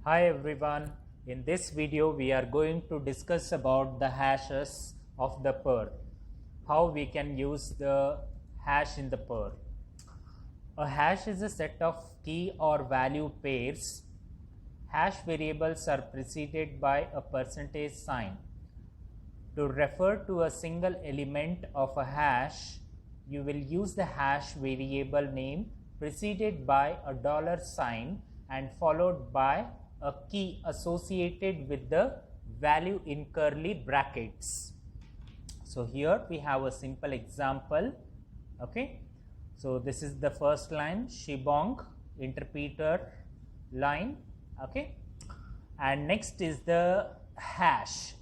Hi everyone, in this video we are going to discuss about the hashes of the Perl, how we can use the hash in the Perl. A hash is a set of key or value pairs. Hash variables are preceded by a percentage sign. To refer to a single element of a hash, you will use the hash variable name preceded by a dollar sign and followed by a key associated with the value in curly brackets. So here we have a simple example. Okay, so this is the first line, Shibong interpreter line. Okay, and next is the hash.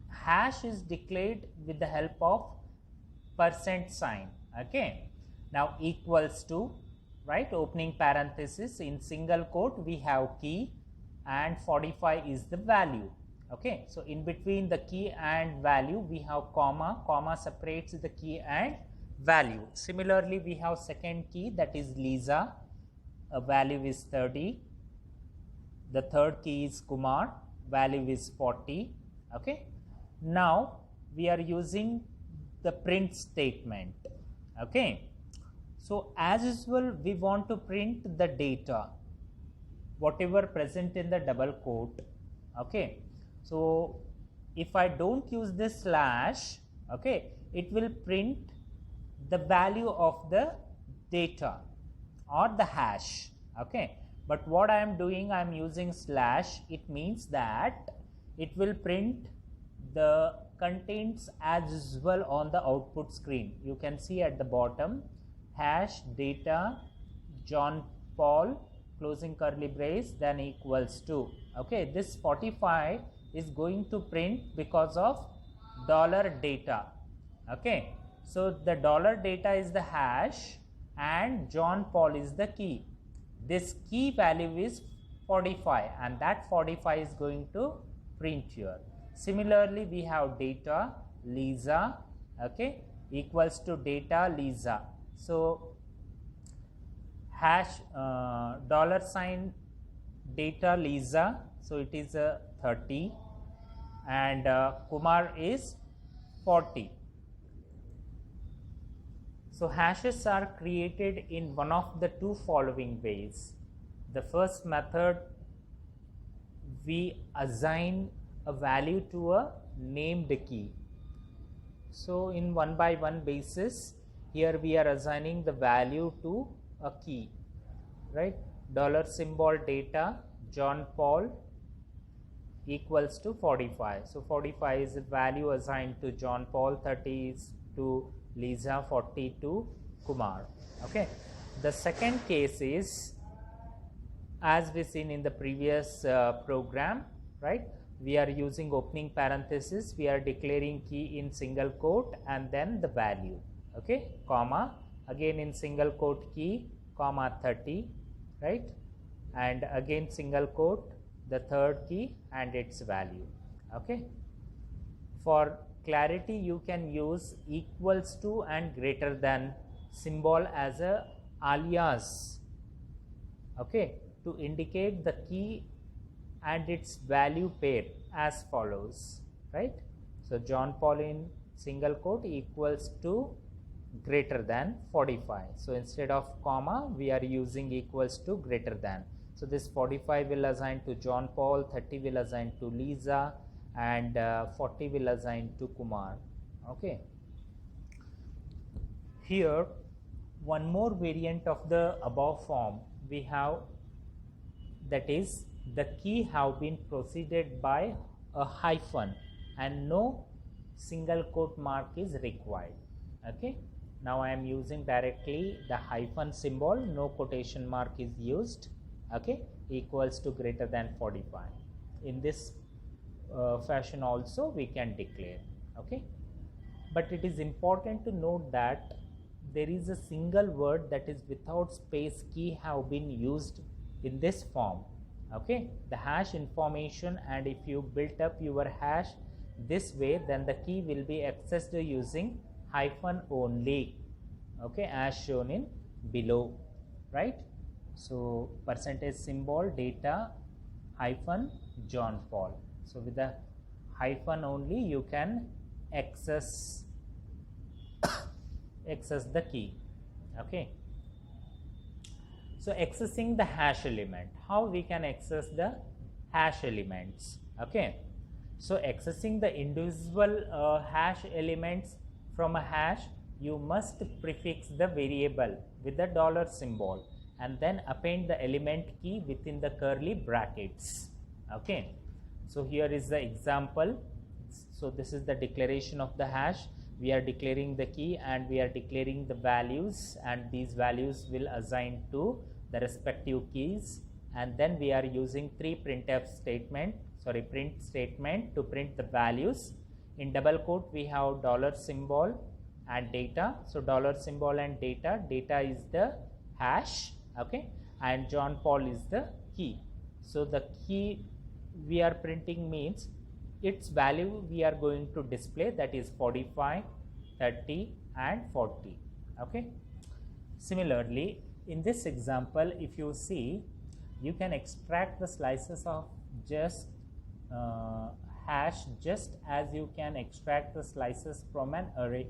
Hash is declared with the help of percent sign. Okay, now equals to, right, opening parenthesis, in single quote we have key and 45 is the value. Okay, so in between the key and value we have comma separates the key and value. Similarly, we have second key, that is Lisa, a value is 30. The third key is Kumar, value is 40. Okay, now we are using the print statement. Okay, so as usual we want to print the data, whatever present in the double quote. Okay, so if I don't use this slash, okay, it will print the value of the data or the hash. Okay, but what I am doing, I am using slash. It means that it will print the contents as usual on the output screen. You can see at the bottom, hash data John Paul closing curly brace then equals to. Okay, this 45 is going to print because of dollar data. Okay, so the dollar data is the hash and John Paul is the key. This key value is 45 and that 45 is going to print here. Similarly, we have data Lisa, okay, equals to data Lisa. So hash dollar sign data Lisa, so it is a 30 and Kumar is 40. So hashes are created in one of the two following ways. The first method, we assign a value to a named key. So in one by one basis, here we are assigning the value to a key, right? Dollar symbol data John Paul equals to 45. So 45 is a value assigned to John Paul, 30 is to Lisa, 40 to Kumar. Okay, the second case is, as we seen in the previous program, right, we are using opening parenthesis, we are declaring key in single quote and then the value. Okay, comma, again in single quote key, comma 30, right, and again single quote the third key and its value. Okay, for clarity you can use equals to and greater than symbol as a alias, okay, to indicate the key and its value pair as follows, right? So John Paul in single quote equals to greater than 45. So instead of comma we are using equals to greater than. So this 45 will assign to John Paul, 30 will assign to Lisa and 40 will assign to Kumar. Okay, here one more variant of the above form we have, that is the key have been preceded by a hyphen and no single quote mark is required. Okay, now I am using directly the hyphen symbol, no quotation mark is used. Okay, equals to greater than 45. In this fashion also we can declare. Okay, but it is important to note that there is a single word that is without space key have been used in this form. Okay, the hash information, and if you built up your hash this way, then the key will be accessed using hyphen only. Okay, as shown in below, right? So percentage symbol data hyphen John Paul. So with the hyphen only you can access the key. Okay. So accessing the hash element, how we can access the hash elements? Okay. So accessing the individual hash elements from a hash, you must prefix the variable with the dollar symbol and then append the element key within the curly brackets. Okay. So here is the example. So this is the declaration of the hash. We are declaring the key and we are declaring the values, and these values will assign to the respective keys, and then we are using print statement to print the values. In double quote we have dollar symbol and data. So dollar symbol and data is the hash, okay, and John Paul is the key. So the key we are printing means its value we are going to display, that is 45, 30 and 40. Okay. Similarly, in this example, if you see, you can extract the slices of just hash just as you can extract the slices from an array.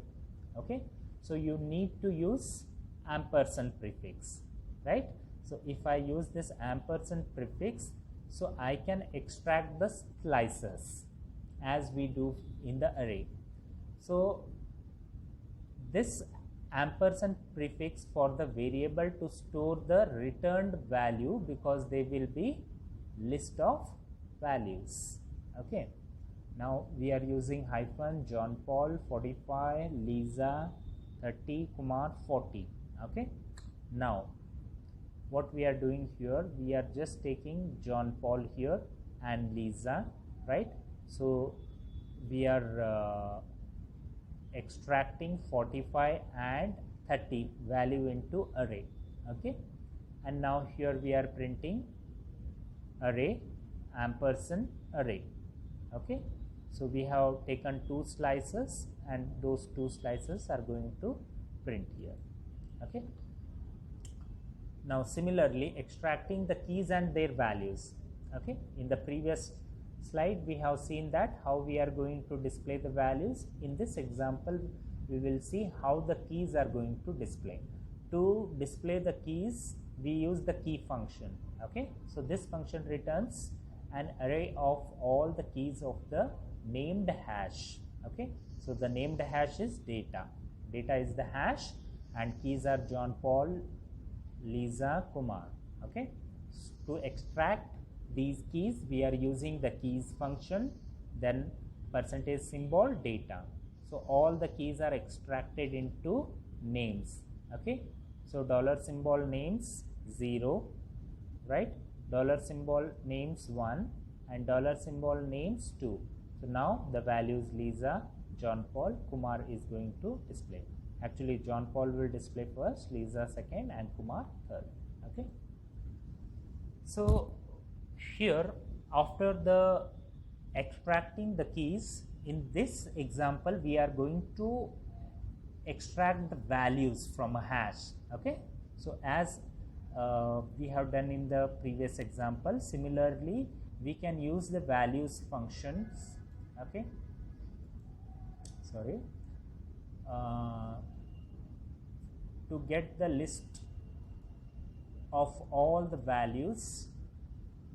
Okay. So you need to use ampersand prefix, right? So if I use this ampersand prefix, so I can extract the slices as we do in the array. So this ampersand prefix for the variable to store the returned value, because they will be list of values. Okay. Now we are using hyphen John Paul 45, Lisa 30, Kumar 40. Okay. Now what we are doing here, we are just taking John Paul here and Lisa, right? So we are extracting 45 and 30 value into array. Okay. And now here we are printing array ampersand array. Okay. So we have taken two slices and those two slices are going to print here. Okay. Now similarly, extracting the keys and their values. Okay. In the previous slide we have seen that how we are going to display the values. In this example we will see how the keys are going to display. To display the keys we use the key function. Okay. So this function returns an array of all the keys of the named hash. Okay. So the named hash is data is the hash and keys are John Paul, Lisa, Kumar. Okay. To extract these keys we are using the keys function, then percentage symbol data. So all the keys are extracted into names. Okay. So dollar symbol names 0, right? Dollar symbol names 1 and dollar symbol names 2. So now the values Lisa, John Paul, Kumar is going to display. Actually John Paul will display first, Lisa second and Kumar third. Okay. So here after the extracting the keys, in this example we are going to extract the values from a hash. Okay. So as we have done in the previous example, similarly we can use the values functions. Okay. Sorry. To get the list of all the values,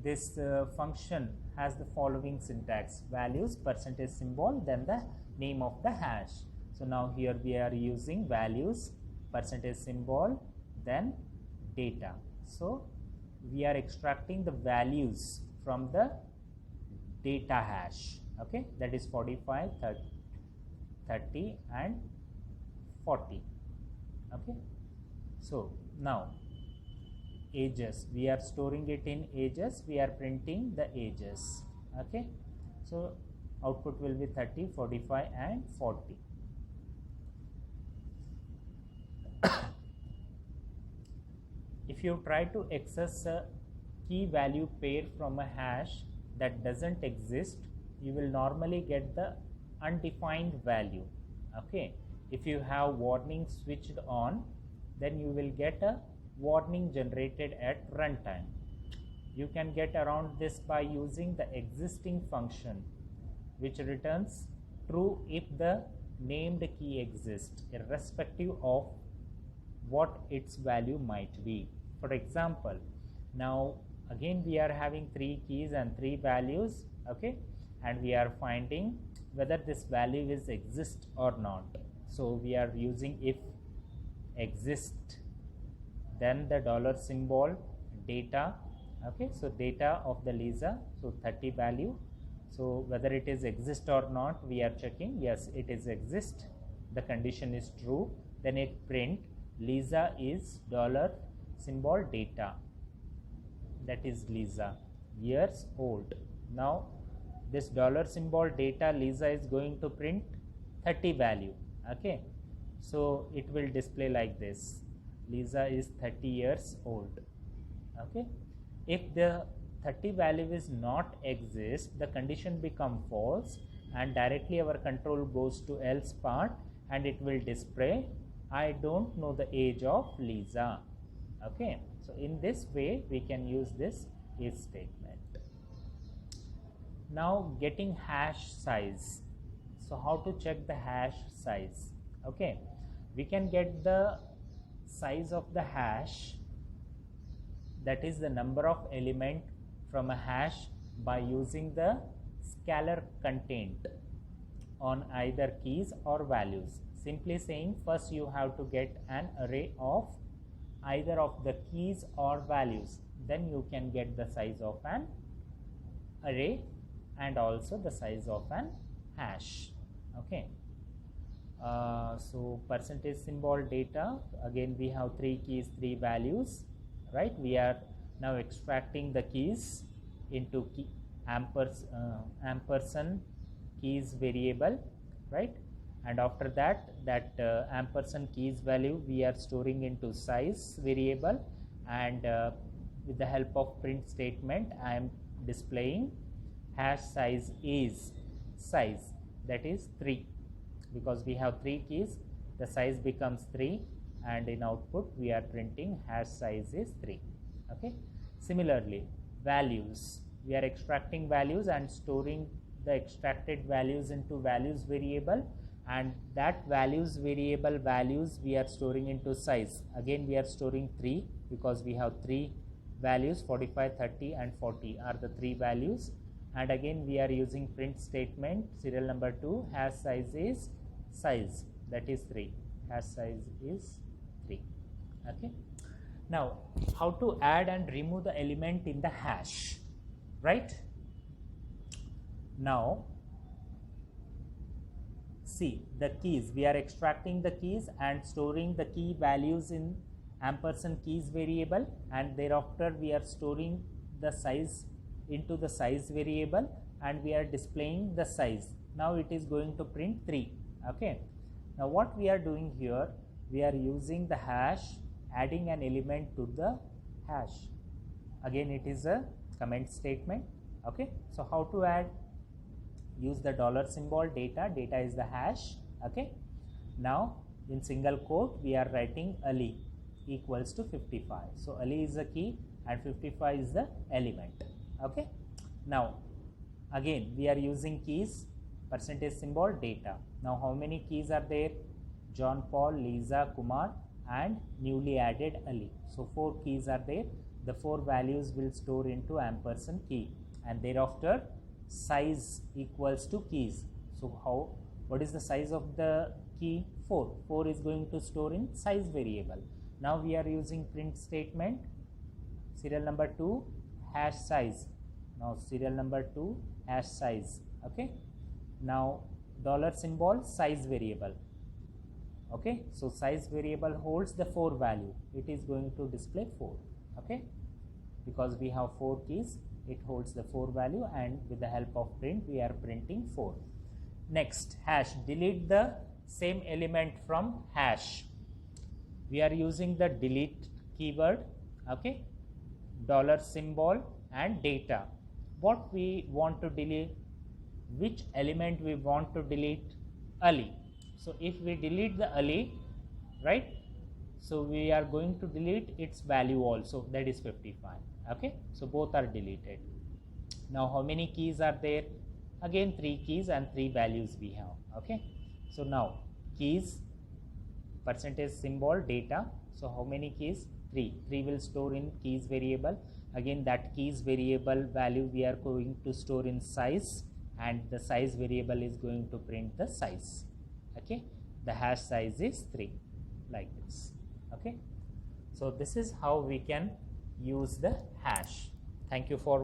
this function has the following syntax: values, percentage symbol, then the name of the hash. So now here we are using values, percentage symbol, then data. So we are extracting the values from the data hash. Okay, that is 45, 30 and 40. Okay. So now ages, we are storing it in ages, we are printing the ages. Okay. So output will be 30, 45 and 40. If you try to access a key value pair from a hash that doesn't exist, you will normally get the undefined value. Okay. If you have warning switched on, then you will get a warning generated at runtime. You can get around this by using the existing function, which returns true if the named key exists, irrespective of what its value might be. For example, now again we are having 3 keys and 3 values, okay, and we are finding whether this value is exist or not. So we are using if exist, then the dollar symbol data, okay, so data of the Lisa, so 30 value. So whether it is exist or not, we are checking. Yes, it is exist, the condition is true, then it print Lisa is dollar symbol data, that is Lisa, years old. Now this dollar symbol data Lisa is going to print 30 value, okay, so it will display like this, Lisa is 30 years old, okay. If the 30 value is not exist, the condition become false and directly our control goes to else part and it will display I don't know the age of Lisa, okay. So in this way we can use this if statement. Now getting hash size. So how to check the hash size? Okay, we can get the size of the hash, that is the number of element from a hash, by using the scalar content on either keys or values. Simply saying, first you have to get an array of either of the keys or values, then you can get the size of an array and also the size of an hash, okay. So percentage symbol data, again we have 3 keys 3 values, right. We are now extracting the keys into ampersand keys variable, right, and after that ampersand keys value we are storing into size variable, and with the help of print statement I am displaying hash size is size, that is 3, because we have 3 keys, the size becomes 3, and in output we are printing hash size is 3, okay. Similarly, values, we are extracting values and storing the extracted values into values variable, and that values variable values we are storing into size. Again we are storing 3 because we have 3 values, 45, 30 and 40 are the 3 values, and again we are using print statement serial number 2 hash size is size, that is 3, hash size is 3, okay. Now how to add and remove the element in the hash, right. Now see the keys, we are extracting the keys and storing the key values in ampersand keys variable, and thereafter we are storing the size into the size variable and we are displaying the size. Now it is going to print 3, okay. Now what we are doing here, we are using the hash, adding an element to the hash. Again it is a comment statement, okay. So how to add? Use the dollar symbol data, data is the hash, okay. Now in single quote we are writing Ali equals to 55, so Ali is the key and 55 is the element, okay. Now again we are using keys, percentage symbol data. Now how many keys are there? John, Paul, Lisa, Kumar and newly added Ali, so 4 keys are there. The 4 values will store into ampersand key, and thereafter size equals to keys. So what is the size of the key? 4 is going to store in size variable. Now we are using print statement serial number 2 hash size. Now serial number 2 hash size, okay. Now dollar symbol size variable, okay. So size variable holds the 4 value, it is going to display 4, okay, because we have 4 keys, it holds the 4 value, and with the help of print we are printing 4. Next, hash, delete the same element from hash. We are using the delete keyword, okay, dollar symbol and data. What we want to delete, which element we want to delete? Ali. So if we delete the Ali, right, so we are going to delete its value also, that is 55. Okay, so both are deleted. Now how many keys are there? Again 3 keys and 3 values we have. Okay, so now keys, percentage symbol, data. So how many keys? 3 will store in keys variable. Again that keys variable value we are going to store in size, and the size variable is going to print the size. Okay, the hash size is 3, like this. Okay, so this is how we can use the hash. Thank you for